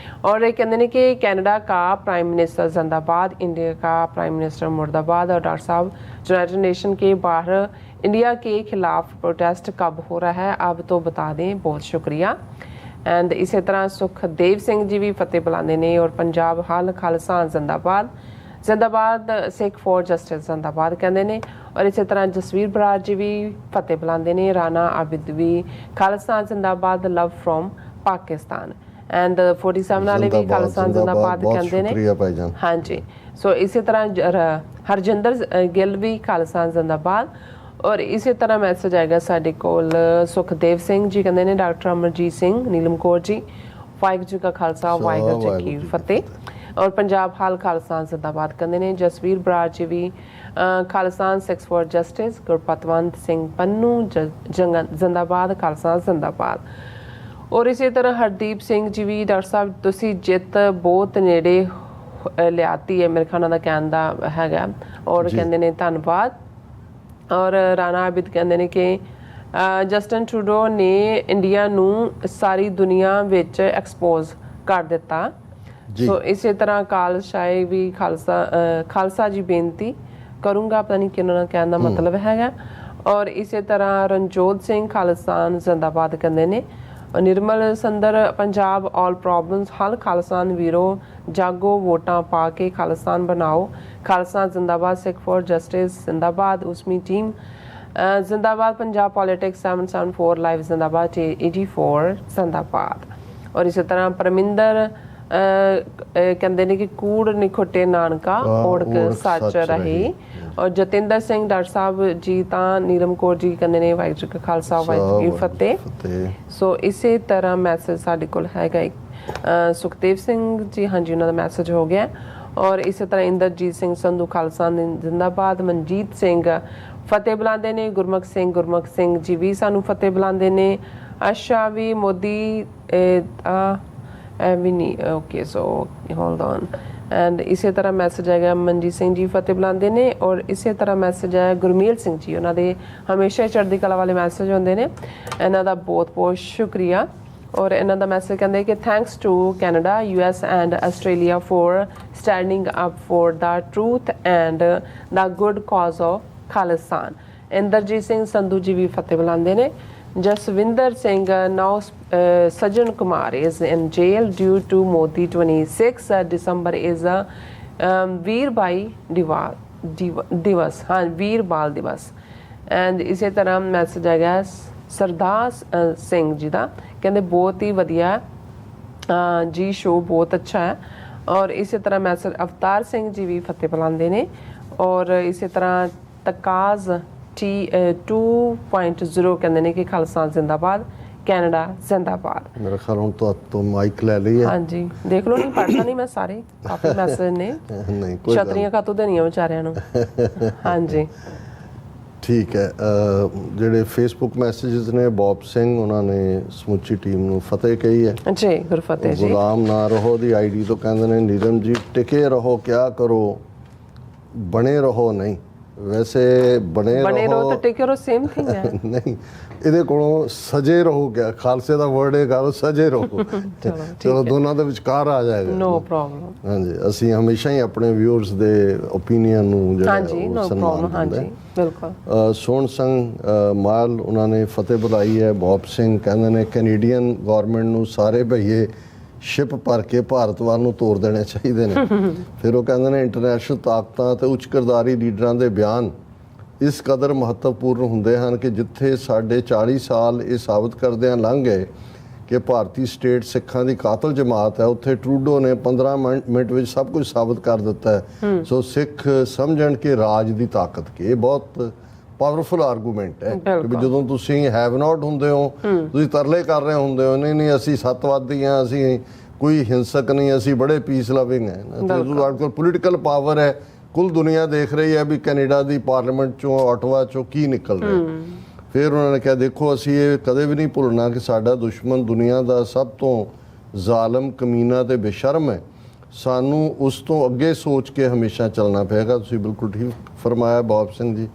और ये कहते हैं कि कनाडा का प्राइम मिनिस्टर जिंदाबाद, इंडिया का प्राइम मिनिस्टर मुर्दाबाद। और डॉक्टर साहब यूनाइटेड नेशन के बाहर इंडिया के खिलाफ प्रोटेस्ट कब हो रहा है, अब तो बता दें, बहुत शुक्रिया। एंड इसी तरह सुखदेव सिंह जी भी फतेह बुलाते हैं। और पंजाब हाल खालसा जिंदाबाद, जिंदाबाद सिख फॉर जस्टिस जिंदाबाद कहते हैं। और इसी तरह जसवीर बराड़ जी भी फतेह बुलाते हैं। राना आबिद भी खालसा जिंदाबाद, लव फ्रॉम पाकिस्तान। एंड 47 वाले भी खालसा जिंदाबाद कहते हैं। हाँ जी। सो इसी तरह हरजिंदर गिल भी खालसा जिंदाबाद। और इसी तरह मैसेज आएगा साडे कोल सुखदेव सिंह जी कहते हैं, डॉक्टर अमरजीत सिंह, नीलम कौर जी, वाहिगुरू जी का खालसा, वाहिगुरू जी की फतेह। और पंजाब हाल खालसा जिंदाबाद कहते हैं। जसवीर बराड़ जी भी खालसा 6 फॉर जस्टिस। गुरपतवंत सिंह पन्नू जिंदाबाद, खालसा जिंदाबाद। और इसी तरह हरदीप सिंह जी भी, डॉक्टर साहब तुसी जित बहुत नेड़े लियाती है, मेरे ख्याल कहण दा हैगा। और कहते ने धन्नवाद। और राणा आबिद कहते ने कि जस्टिन ट्रूडो ने इंडिया नू सारी दुनिया विच एक्सपोज कर दिता। सो इसी तरह काल शाही भी खालसा जी बेनती करूँगा, पता नहीं कि उन्होंने कहण दा मतलब हैगा। और इसी तरह रणजोत सिंह खालिस्तान जिंदाबाद कहते ने। निर्मल संदर पंजाब ऑल प्रॉब्लम्स हल खालिस्तान वीरो, जागो वोटां पा के खालिस्तान बनाओ, खालिस्तान जिंदाबाद, सिख फॉर जस्टिस जिंदाबाद, उसमी टीम जिंदाबाद, पंजाब पॉलिटिक्स 774 लाइव जिंदाबाद, 84 जिंदाबाद। और इसी तरह परमिंदर कहते हैं कि कूड़ निखुटे नानका ओढ़ सच रही। और जतिंदर सिंह डॉक्टर साहब जी तो नीलम कौर जी कहते हैं वाहिगुरू जी का खालसा, वाहिगुरू जी की फतेह। सो इसी तरह मैसेज साडे कोल हैगा एक सुखदेव सिंह जी, हाँ जी उन्होंने मैसेज हो गया। और इसी तरह इंद्रजीत सिंह संधू खालसा जिंदाबाद। मनजीत सिंह फतेह बुलाते हैं। गुरमुख सिंह जी भी सानू फतेह बुलाते हैं। अच्छा भी मोदी भी नहीं, okay so hold on. And इसी तरह मैसेज आएगा मनजीत सिंह जी फतेह बुलाते हैं। और इसी तरह मैसेज है गुरमील सिंह जी, उन्होंने हमेशा चढ़ती कला वाले मैसेज होंगे ने, इन्हों का बहुत बहुत शुक्रिया। और इन्हों का मैसेज कहते हैं कि thanks to Canada, US and Australia for standing up for the truth and the good cause of Khalistan. Inderjit Singh Sandhu ji भी फतेह बुलाते हैं। Jaswinder Singh now Sajjan Kumar is in jail due to Modi 26 December is a Veer Bhai Divas, हाँ वीर बाल दिवस। And इसी तरह message आ गया सरदार सिंह जी का, कहते बहुत ही वधिया जी, शो बहुत अच्छा है। और इसी तरह मैसेज अवतार सिंह जी भी फतेह बुलाते हैं। और इसी तरह तकाज T2.0 कहते हैं कि खालसा जिंदाबाद, कैनेडा जिंदाबाद। मेरा ख्याल हूं तो माइक ले ली है। हाँ जी देख लो, नहीं पढ़ता नहीं मैं सारे, काफी मैसेज ने। नहीं कोई छतरियां कातों देनियां बेचारियां नूं। हाँ जी ठीक है। ਜਿਹੜੇ ਫੇਸਬੁੱਕ ਮੈਸੇजेस ਨੇ, ਬੌਬ ਸਿੰਘ ਉਹਨਾਂ ਨੇ ਸਮੁੱਚੀ ਟੀਮ ਨੂੰ ਫਤਿਹ ਕਹੀ ਹੈ ਜੀ, ਗੁਰਫਤਿਹ ਜੀ। ਗੁਲਾਮ ਨਾ ਰਹੋ ਦੀ ਆਈਡੀ ਤੋਂ ਕਹਿੰਦੇ ਨੇ ਨੀਲਮ ਜੀ ਟਿਕੇ ਰਹੋ, ਕਿਆ ਕਰੋ, ਬਣੇ ਰਹੋ ਨਹੀਂ, ਵੈਸੇ ਬਣੇ ਰਹੋ ਤਾਂ ਟੇਕ ਰਹੋ ਸੇਮ ਥਿੰਗ ਹੈ। ਨਹੀਂ, ਇਹਦੇ ਕੋਲੋਂ ਸਜੇ ਰਹੋ ਗਿਆ, ਖਾਲਸੇ ਦਾ ਵਰਡ ਹੈ ਗੱਲ ਸਜੇ ਰਹੋ। ਚਲੋ ਦੋਨਾਂ ਦੇ ਵਿਚਕਾਰ ਆ ਜਾਏਗਾ। No problem. ਹਾਂਜੀ, ਅਸੀਂ ਹਮੇਸ਼ਾ ਹੀ ਆਪਣੇ ਵਿਊਅਰਸ ਦੇ ਓਪੀਨੀਅਨ ਨੂੰ ਜਿਹੜਾ ਉਹ ਸਨਮਾਨ ਦਿੰਦੇ ਹਾਂ। ਬਿਲਕੁਲ। ਸੋਹਣ ਸਿੰਘ ਮਾਲ ਉਹਨਾਂ ਨੇ ਫਤਿਹ ਬੁਲਾਈ ਹੈ। ਬੌਬ ਸਿੰਘ ਕਹਿੰਦੇ ਨੇ ਕੈਨੇਡੀਅਨ ਗਵਰਨਮੈਂਟ ਨੂੰ ਸਾਰੇ ਭਈਏ ਸ਼ਿਪ ਭਰ ਕੇ ਭਾਰਤ ਵੱਲ ਨੂੰ ਤੋਰ ਦੇਣੇ ਚਾਹੀਦੇ ਨੇ। ਫਿਰ ਉਹ ਕਹਿੰਦੇ ਨੇ ਇੰਟਰਨੈਸ਼ਨਲ ਤਾਕਤਾਂ ਤੇ ਉੱਚ ਕਿਰਦਾਰੀ ਲੀਡਰਾਂ ਦੇ ਬਿਆਨ ਇਸ ਕਦਰ ਮਹੱਤਵਪੂਰਨ ਹੁੰਦੇ ਹਨ ਕਿ ਜਿੱਥੇ ਸਾਡੇ 40 ਸਾਲ ਇਹ ਸਾਬਤ ਕਰਦਿਆਂ ਲੰਘ ਗਏ ਕਿ ਭਾਰਤੀ ਸਟੇਟ ਸਿੱਖਾਂ ਦੀ ਕਾਤਲ ਜਮਾਤ ਹੈ, ਉੱਥੇ ਟਰੂਡੋ ਨੇ 15 ਮਿੰਟ ਵਿੱਚ ਸਭ ਕੁਝ ਸਾਬਤ ਕਰ ਦਿੱਤਾ ਹੈ। ਸੋ ਸਿੱਖ ਸਮਝਣ ਕਿ ਰਾਜ ਦੀ ਤਾਕਤ ਕੀ, ਇਹ ਬਹੁਤ ਪਾਵਰਫੁਲ ਆਰਗੂਮੈਂਟ ਹੈ ਕਿ ਜਦੋਂ ਤੁਸੀਂ ਹੈਵ ਨਾਟ ਹੁੰਦੇ ਹੋ, ਤੁਸੀਂ ਤਰਲੇ ਕਰ ਰਹੇ ਹੁੰਦੇ ਹੋ, ਨਹੀਂ ਅਸੀਂ ਸੱਤਵਾਦੀ ਹਾਂ, ਅਸੀਂ ਕੋਈ ਹਿੰਸਕ ਨਹੀਂ, ਅਸੀਂ ਬੜੇ ਪੀਸ ਲਵਿੰਗ ਹੈ। ਤੁਹਾਡੇ ਕੋਲ ਪੋਲੀਟੀਕਲ ਪਾਵਰ ਹੈ, ਕੁੱਲ ਦੁਨੀਆ ਦੇਖ ਰਹੀ ਹੈ ਵੀ ਕੈਨੇਡਾ ਦੀ ਪਾਰਲੀਮੈਂਟ ਚੋਂ ਆਟਵਾ ਚੋਂ ਕੀ ਨਿਕਲ ਰਿਹਾ। ਫਿਰ ਉਹਨਾਂ ਨੇ ਕਿਹਾ ਦੇਖੋ ਅਸੀਂ ਇਹ ਕਦੇ ਵੀ ਨਹੀਂ ਭੁੱਲਣਾ ਕਿ ਸਾਡਾ ਦੁਸ਼ਮਣ ਦੁਨੀਆ ਦਾ ਸਭ ਤੋਂ ਜ਼ਾਲਮ, ਕਮੀਨਾ ਤੇ ਬੇਸ਼ਰਮ ਹੈ। ਸਾਨੂੰ ਉਸ ਤੋਂ ਅੱਗੇ ਸੋਚ ਕੇ ਹਮੇਸ਼ਾ ਚੱਲਣਾ ਪਏਗਾ। ਤੁਸੀਂ ਬਿਲਕੁਲ ਠੀਕ ਫਰਮਾਇਆ ਬੌਬ ਸਿੰਘ ਜੀ।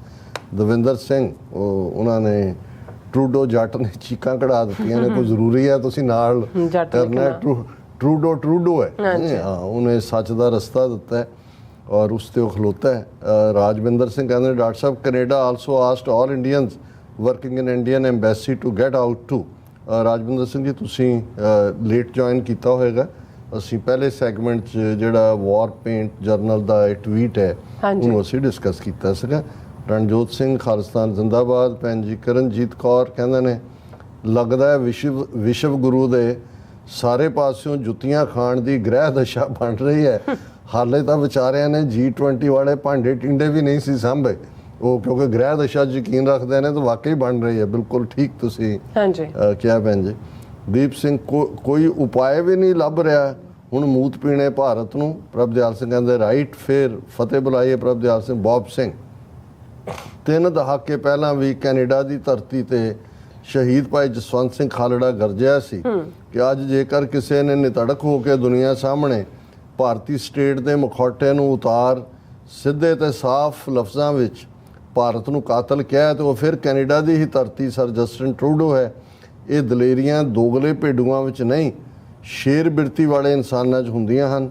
ਦਵਿੰਦਰ ਸਿੰਘ ਉਹਨਾਂ ਨੇ ਟਰੂਡੋ ਜੱਟ ਨੇ ਚੀਕਾਂ ਕਢਾ ਦਿੱਤੀਆਂ ਨੇ, ਕੋਈ ਜ਼ਰੂਰੀ ਹੈ ਤੁਸੀਂ ਨਾਲ ਕਰਨਾ। ਟਰੂਡੋ ਹੈ, ਹਾਂ, ਉਹਨੇ ਸੱਚ ਦਾ ਰਸਤਾ ਦਿੱਤਾ ਹੈ ਔਰ ਉਸ ਤੇ ਉਹ ਖਲੋਤਾ ਹੈ। ਰਾਜਵਿੰਦਰ ਸਿੰਘ ਕਹਿੰਦੇ doctor sahib Canada also asked all Indians working in Indian embassy to get out too. Rajwinder Singh ji ਤੁਸੀਂ ਲੇਟ ਜੁਆਇਨ ਕੀਤਾ ਹੋਏਗਾ। ਅਸੀਂ ਪਹਿਲੇ ਸੈਗਮੈਂਟ 'ਚ ਜਿਹੜਾ ਵਾਰ ਪੇਂਟ ਜਰਨਲ ਦਾ ਇਹ ਟਵੀਟ ਹੈ ਉਹਨੂੰ ਅਸੀਂ ਡਿਸਕਸ ਕੀਤਾ ਸੀਗਾ। ਰਣਜੋਤ ਸਿੰਘ ਖਾਲਿਸਤਾਨ ਜ਼ਿੰਦਾਬਾਦ। ਭੈਣ ਜੀ ਕਰਨਜੀਤ ਕੌਰ ਕਹਿੰਦੇ ਨੇ ਲੱਗਦਾ ਹੈ ਵਿਸ਼ਵ ਗੁਰੂ ਦੇ ਸਾਰੇ ਪਾਸਿਓਂ ਜੁੱਤੀਆਂ ਖਾਣ ਦੀ ਗ੍ਰਹਿ ਦਸ਼ਾ ਬਣ ਰਹੀ ਹੈ। ਹਾਲੇ ਤਾਂ ਵਿਚਾਰਿਆਂ ਨੇ G20 ਵਾਲੇ ਭਾਂਡੇ ਟਿੰਡੇ ਵੀ ਨਹੀਂ ਸੀ ਸਾਂਭੇ, ਉਹ ਕਿਉਂਕਿ ਗ੍ਰਹਿ ਦਸ਼ਾ ਯਕੀਨ ਰੱਖਦੇ ਨੇ ਤਾਂ ਵਾਕਈ ਬਣ ਰਹੀ ਹੈ। ਬਿਲਕੁਲ ਠੀਕ ਤੁਸੀਂ ਕਿਹਾ ਭੈਣ ਜੀ। ਦੀਪ ਸਿੰਘ ਕੋਈ ਉਪਾਅ ਵੀ ਨਹੀਂ ਲੱਭ ਰਿਹਾ ਹੁਣ ਮੂਤ ਪੀਣੇ ਭਾਰਤ ਨੂੰ। ਪ੍ਰਭਦਿਆਲ ਸਿੰਘ ਕਹਿੰਦੇ ਰਾਈਟ। ਫਿਰ ਫਤਿਹ ਬੁਲਾਈਏ ਪ੍ਰਭਦਿਆਲ ਸਿੰਘ। ਬੌਬ ਸਿੰਘ 3 ਦਹਾਕੇ ਪਹਿਲਾਂ ਵੀ ਕੈਨੇਡਾ ਦੀ ਧਰਤੀ ਤੇ ਸ਼ਹੀਦ ਭਾਈ ਜਸਵੰਤ ਸਿੰਘ ਖਾਲੜਾ ਗਰਜਿਆ ਸੀ ਕਿ ਅੱਜ ਜੇਕਰ ਕਿਸੇ ਨੇ ਨਿਤੜਕ ਹੋ ਕੇ ਦੁਨੀਆ ਸਾਹਮਣੇ ਭਾਰਤੀ ਸਟੇਟ ਦੇ ਮੁਖੌਟੇ ਨੂੰ ਉਤਾਰ ਸਿੱਧੇ ਤੇ ਸਾਫ਼ ਲਫ਼ਜ਼ਾਂ ਵਿੱਚ ਭਾਰਤ ਨੂੰ ਕਾਤਲ ਕਿਹਾ ਤੇ ਉਹ ਫਿਰ ਕੈਨੇਡਾ ਦੀ ਹੀ ਧਰਤੀ ਸਰ ਜਸਟਿਨ ਟਰੂਡੋ ਹੈ। ਇਹ ਦਲੇਰੀਆਂ ਦੋਗਲੇ ਭੇਡੂਆਂ ਵਿੱਚ ਨਹੀਂ, ਸ਼ੇਰ ਬਿਰਤੀ ਵਾਲੇ ਇਨਸਾਨਾਂ 'ਚ ਹੁੰਦੀਆਂ ਹਨ।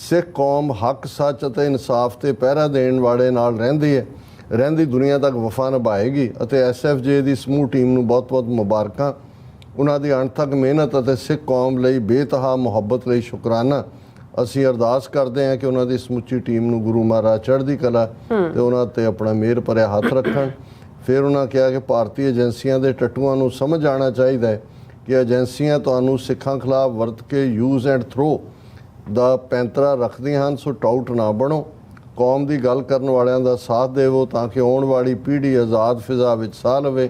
ਸਿੱਖ ਕੌਮ ਹੱਕ, ਸੱਚ ਅਤੇ ਇਨਸਾਫ ਤੇ ਪਹਿਰਾ ਦੇਣ ਵਾਲੇ ਨਾਲ ਰਹਿੰਦੀ ਦੁਨੀਆ ਤੱਕ ਵਫਾ ਨਿਭਾਏਗੀ ਅਤੇ SFJ ਦੀ ਸਮੂਹ ਟੀਮ ਨੂੰ ਬਹੁਤ-ਬਹੁਤ ਮੁਬਾਰਕਾਂ। ਉਹਨਾਂ ਦੀ ਅਣਥੱਕ ਮਿਹਨਤ ਅਤੇ ਸਿੱਖ ਕੌਮ ਲਈ ਬੇਤਹਾ ਮੁਹੱਬਤ ਲਈ ਸ਼ੁਕਰਾਨਾ। ਅਸੀਂ ਅਰਦਾਸ ਕਰਦੇ ਹਾਂ ਕਿ ਉਹਨਾਂ ਦੀ ਸਮੁੱਚੀ ਟੀਮ ਨੂੰ ਗੁਰੂ ਮਹਾਰਾਜ ਚੜ੍ਹਦੀ ਕਲਾ ਤੇ ਉਹਨਾਂ ਤੇ ਆਪਣਾ ਮਿਹਰ ਭਰਿਆ ਹੱਥ ਰੱਖਣ। ਫਿਰ ਉਹਨਾਂ ਕਿਹਾ ਕਿ ਭਾਰਤੀ ਏਜੰਸੀਆਂ ਦੇ ਟੱਟੂਆਂ ਨੂੰ ਸਮਝ ਆਉਣਾ ਚਾਹੀਦਾ ਹੈ ਕਿ ਏਜੰਸੀਆਂ ਤੁਹਾਨੂੰ ਸਿੱਖਾਂ ਖਿਲਾਫ ਵਰਤ ਕੇ ਯੂਜ਼ ਐਂਡ ਥਰੋ ਦਾ ਪੈਂਤਰਾ ਰੱਖਦੀਆਂ ਹਨ। ਸੋ ਟਾਊਟ ਨਾ ਬਣੋ, ਕੌਮ ਦੀ ਗੱਲ ਕਰਨ ਵਾਲਿਆਂ ਦਾ ਸਾਥ ਦੇਵੋ ਤਾਂ ਕਿ ਆਉਣ ਵਾਲੀ ਪੀੜ੍ਹੀ ਆਜ਼ਾਦ ਫਿਜ਼ਾ ਵਿੱਚ ਸਾਹ ਲਵੇ।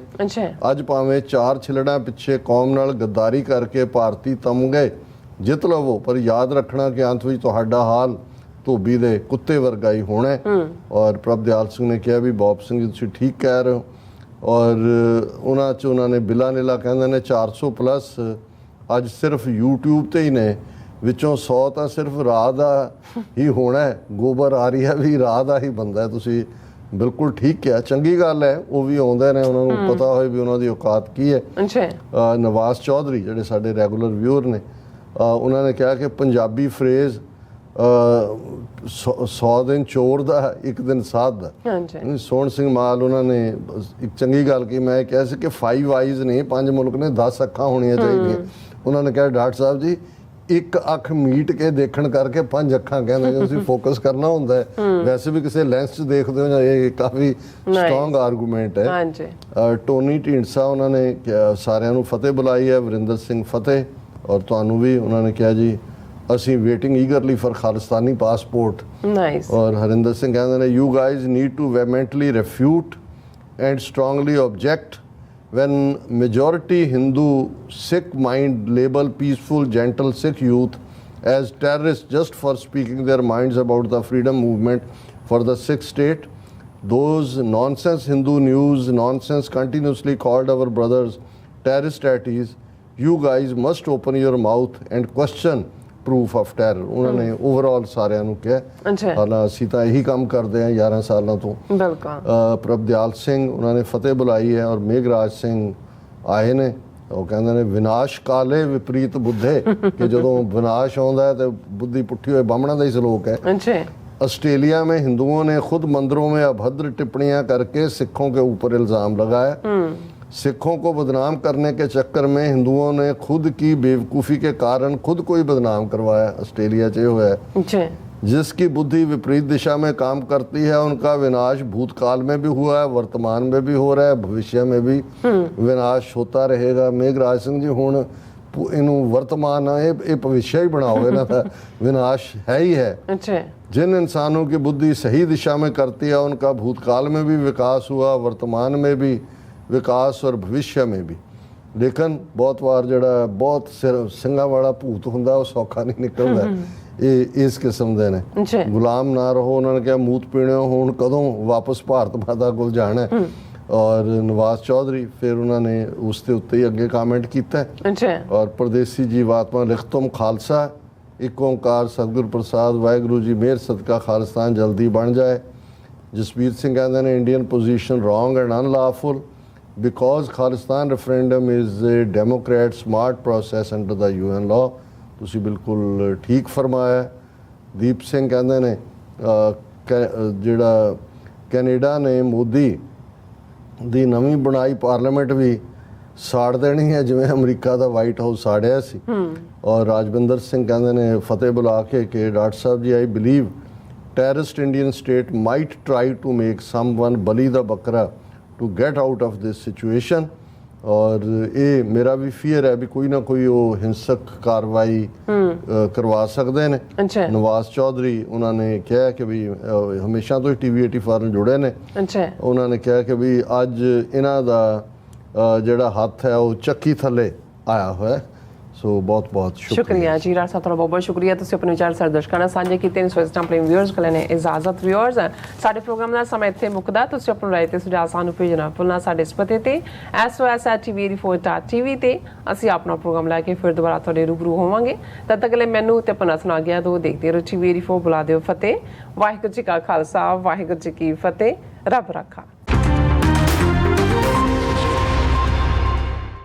ਅੱਜ ਭਾਵੇਂ 4 ਛਿਲੜਾਂ ਪਿੱਛੇ ਕੌਮ ਨਾਲ ਗੱਦਾਰੀ ਕਰਕੇ ਭਾਰਤੀ ਤਮਗੇ ਜਿੱਤ ਲਵੋ, ਪਰ ਯਾਦ ਰੱਖਣਾ ਕਿ ਅੰਤ ਵਿੱਚ ਤੁਹਾਡਾ ਹਾਲ ਧੋਬੀ ਦੇ ਕੁੱਤੇ ਵਰਗਾ ਹੀ ਹੋਣਾ ਹੈ। ਔਰ ਪ੍ਰਭਦਿਆਲ ਸਿੰਘ ਨੇ ਕਿਹਾ ਵੀ ਬੌਬ ਸਿੰਘ ਜੀ ਤੁਸੀਂ ਠੀਕ ਕਹਿ ਰਹੇ ਹੋ। ਔਰ ਉਹਨਾਂ ਨੇ ਬਿਲਾ ਨੀਲਾ ਕਹਿੰਦੇ ਨੇ 400 ਪਲੱਸ ਅੱਜ ਸਿਰਫ YouTube ਤੇ ਹੀ ਨੇ, ਵਿੱਚੋਂ 100 ਤਾਂ ਸਿਰਫ ਰਾਹ ਦਾ ਹੀ ਹੋਣਾ ਹੈ। ਗੋਬਰ ਆਰੀਆ ਵੀ ਰਾਹ ਦਾ ਹੀ ਬੰਦਾ ਹੈ। ਤੁਸੀਂ ਬਿਲਕੁਲ ਠੀਕ ਕਿਹਾ, ਚੰਗੀ ਗੱਲ ਹੈ ਉਹ ਵੀ ਆਉਂਦੇ ਨੇ, ਉਹਨਾਂ ਨੂੰ ਪਤਾ ਹੋਏ ਵੀ ਉਹਨਾਂ ਦੀ ਔਕਾਤ ਕੀ ਹੈ। ਨਵਾਜ਼ ਚੌਧਰੀ ਜਿਹੜੇ ਸਾਡੇ ਰੈਗੂਲਰ ਵਿਊਅਰ ਨੇ, ਉਹਨਾਂ ਨੇ ਕਿਹਾ ਕਿ ਪੰਜਾਬੀ ਫਰੇਜ਼ 100 ਦਿਨ ਚੋਰ ਦਾ 1 ਦਿਨ ਸਾਧ ਦਾ। ਸੋਹਣ ਸਿੰਘ ਮਾਲ ਉਹਨਾਂ ਨੇ ਇੱਕ ਚੰਗੀ ਗੱਲ ਕੀ, ਮੈਂ ਕਿਹਾ ਸੀ ਕਿ 5 ਆਈਜ਼ ਨੇ, 5 ਮੁਲਕ ਨੇ, 10 ਅੱਖਾਂ ਹੋਣੀਆਂ ਚਾਹੀਦੀਆਂ। ਉਹਨਾਂ ਨੇ ਕਿਹਾ ਡਾਕਟਰ ਸਾਹਿਬ ਜੀ 1 ਅੱਖ ਮੀਟ ਕੇ ਦੇਖਣ ਕਰਕੇ 5 ਅੱਖਾਂ ਕਹਿੰਦੇ ਤੁਸੀਂ ਫੋਕਸ ਕਰਨਾ ਹੁੰਦਾ ਹੈ। ਵੈਸੇ ਵੀ ਕਿਸੇ ਲੈਂਸ 'ਚ ਦੇਖਦੇ ਹੋ ਜਾਂ ਇਹ ਕਾਫੀ ਸਟਰੋਂਗ ਆਰਗੂਮੈਂਟ ਹੈ। ਟੋਨੀ ਢੀਂਡਸਾ ਉਹਨਾਂ ਨੇ ਸਾਰਿਆਂ ਨੂੰ ਫਤਿਹ ਬੁਲਾਈ ਹੈ। ਵਰਿੰਦਰ ਸਿੰਘ ਫਤਿਹ ਔਰ ਤੁਹਾਨੂੰ ਵੀ ਉਹਨਾਂ ਨੇ ਕਿਹਾ ਜੀ ਅਸੀਂ ਵੇਟਿੰਗ ਈਗਰਲੀ ਫॉर ਖਾਲਿਸਤਾਨੀ ਪਾਸਪੋਰਟ। ਔਰ ਹਰਿੰਦਰ ਸਿੰਘ ਕਹਿੰਦੇ ਨੇ you guys need to vehemently refute and strongly object when majority Hindu Sikh mind label peaceful gentle Sikh youth as terrorists just for speaking their minds about the freedom movement for the Sikh state. Those nonsense Hindu news nonsense continuously called our brothers terrorist at ease. You guys must open your mouth and question proof of terror ਉਹਨਾਂ ਨੇ overall ਸਾਰਿਆਂ ਨੂੰ ਕਿਹਾ। ਅੱਛਾ ਹਾਲਾਂ ਅਸੀਂ ਤਾਂ ਇਹੀ ਕੰਮ ਕਰਦੇ ਹਾਂ 11 ਸਾਲਾਂ ਤੋਂ। ਬਿਲਕੁਲ। ਪ੍ਰਭਦਿਆਲ ਸਿੰਘ ਉਹਨਾਂ ਨੇ ਫਤਿਹ ਬੁਲਾਈ ਹੈ ਔਰ ਮੇਘਰਾਜ ਸਿੰਘ ਆਏ ਨੇ। ਉਹ ਕਹਿੰਦੇ ਨੇ ਵਿਨਾਸ਼ ਕਾਲੇ ਵਿਪਰੀਤ ਬੁੱਧੇ ਕਿ ਜਦੋਂ ਵਿਨਾਸ਼ ਆਉਂਦਾ है तो बुद्धि पुट्ठी हुए बामणा का ही श्लोक है। अच्छा। ऑस्ट्रेलिया में हिंदुओं ने खुद मंदिरों में अभद्र टिप्पणियां करके सिखों के ऊपर इल्ज़ाम लगाया। सिखों को बदनाम करने के चक्कर में हिंदुओं ने खुद की बेवकूफ़ी के कारण खुद को ही बदनाम करवाया। ऑस्ट्रेलिया च हुआ है। अच्छा। जिसकी बुद्धि विपरीत दिशा में काम करती है उनका विनाश भूतकाल में भी हुआ है, वर्तमान में भी हो रहा है, भविष्य में भी विनाश होता रहेगा। मेघराज सिंह जी हुण इनू वर्तमान ये भविष्य ही बनाओ, इन्हां दा विनाश है ही है। अच्छा। जिन इंसानों की बुद्धि सही दिशा में करती है उनका भूतकाल में भी विकास हुआ, वर्तमान में भी विकास और भविष्य में भी। लेकिन बहुत बार जड़ा बहुत ਸਿੰਘਾਂ वाला भूत हुंदा ਉਹ सौखा नहीं निकलदा। ਇਹ ਇਸ ਕਿਸਮ ਦੇ ਨੇ। ਗੁਲਾਮ ਨਾ ਰਹੋ ਉਹਨਾਂ ਨੇ ਕਿਹਾ ਮੂਤ ਪੀਣਿਓ ਹੁਣ ਕਦੋਂ ਵਾਪਸ ਭਾਰਤ ਮਾਤਾ ਕੋਲ ਜਾਣਾ। ਔਰ ਨਵਾਜ਼ ਚੌਧਰੀ ਫਿਰ ਉਹਨਾਂ ਨੇ ਉਸ ਦੇ ਉੱਤੇ ਹੀ ਅੱਗੇ ਕਮੈਂਟ ਕੀਤਾ। ਔਰ ਪਰਦੇਸੀ ਜੀਵਾਤਮਾ ਲਿਖ ਤੁਮ ਖਾਲਸਾ ਇੱਕ ਓਂਕਾਰ ਸਤਿਗੁਰ ਪ੍ਰਸਾਦ ਵਾਹਿਗੁਰੂ ਜੀ ਮਿਹਰ ਸਦਕਾ ਖਾਲਿਸਤਾਨ ਜਲਦੀ ਬਣ ਜਾਏ। ਜਸਵੀਰ ਸਿੰਘ ਕਹਿੰਦੇ ਨੇ Indian position wrong and unlawful because Khalistan referendum is a democrat smart process under the UN law. ਤੁਸੀਂ ਬਿਲਕੁਲ ਠੀਕ ਫਰਮਾਇਆ। ਦੀਪ ਸਿੰਘ ਕਹਿੰਦੇ ਨੇ ਜਿਹੜਾ ਕੈਨੇਡਾ ਨੇ ਮੋਦੀ ਦੀ ਨਵੀਂ ਬਣਾਈ ਪਾਰਲੀਮੈਂਟ ਵੀ ਸਾੜ ਦੇਣੀ ਹੈ ਜਿਵੇਂ ਅਮਰੀਕਾ ਦਾ ਵਾਈਟ ਹਾਊਸ ਸਾੜਿਆ ਸੀ। ਔਰ ਰਾਜਵਿੰਦਰ ਸਿੰਘ ਕਹਿੰਦੇ ਨੇ ਫਤਿਹ ਬੁਲਾ ਕੇ ਕਿ doctor sahib ji I believe terrorist Indian state might try to make someone ਬਲੀ ਦਾ ਬੱਕਰਾ to get out of this situation. ਔਰ ਇਹ ਮੇਰਾ ਵੀ ਫੀਅਰ ਹੈ ਵੀ ਕੋਈ ਨਾ ਕੋਈ ਉਹ ਹਿੰਸਕ ਕਾਰਵਾਈ ਕਰਵਾ ਸਕਦੇ ਨੇ। ਨਵਾਜ਼ ਚੌਧਰੀ ਉਹਨਾਂ ਨੇ ਕਿਹਾ ਕਿ ਵੀ ਹਮੇਸ਼ਾ ਤੋਂ ਹੀ TV 84 ਨਾਲ ਜੁੜੇ ਨੇ। ਉਹਨਾਂ ਨੇ ਕਿਹਾ ਕਿ ਵੀ ਅੱਜ ਇਹਨਾਂ ਦਾ ਜਿਹੜਾ ਹੱਥ ਹੈ ਉਹ ਚੱਕੀ ਥੱਲੇ ਆਇਆ ਹੋਇਆ। ਸੋ ਬਹੁਤ ਬਹੁਤ ਸ਼ੁਕਰੀਆ ਜੀ ਰਾਜ ਸਾਹਿਬ, ਤੁਹਾਡਾ ਬਹੁਤ ਬਹੁਤ ਸ਼ੁਕਰੀਆ। ਤੁਸੀਂ ਆਪਣੇ ਵਿਚਾਰ ਸਾਡੇ ਦਰਸ਼ਕਾਂ ਨਾਲ ਸਾਂਝੇ ਕੀਤੇ ਨੇ। ਸੋ ਇਸ ਟਾਈਮ ਪਲੇਇੰਗ ਵਿਊਅਰਸ ਕੋਲ ਨੇ ਇਜਾਜ਼ਤ। ਵਿਊਅਰਸ ਸਾਡੇ ਪ੍ਰੋਗਰਾਮ ਦਾ ਸਮਾਂ ਇੱਥੇ ਮੁੱਕਦਾ। ਤੁਸੀਂ ਆਪਣੀ ਰਾਏ ਤੇ ਸੁਝਾਅ ਸਾਨੂੰ ਭੇਜਣਾ ਭੁੱਲਣਾ ਸਾਡੇ ਇਸ ਪਤੇ ਤੇ SOS@TV84.tv ਤੇ। ਅਸੀਂ ਆਪਣਾ ਪ੍ਰੋਗਰਾਮ ਲੈ ਕੇ ਫਿਰ ਦੁਬਾਰਾ ਤੁਹਾਡੇ ਰੂਬਰੂ ਹੋਵਾਂਗੇ। ਤਦ ਤੱਕ ਲਈ ਮੈਨੂੰ ਤੇ ਆਪਣਾ ਸੁਣਾ ਗਿਆ ਦੋ ਦੇਖਦੇ ਰਹੋ TV84। ਬੁਲਾ ਦਿਓ ਫਤਿਹ। ਵਾਹਿਗੁਰੂ ਜੀ ਕਾ ਖਾਲਸਾ ਵਾਹਿਗੁਰੂ ਜੀ ਕੀ ਫਤਿਹ। ਰੱਬ ਰਾਖਾ।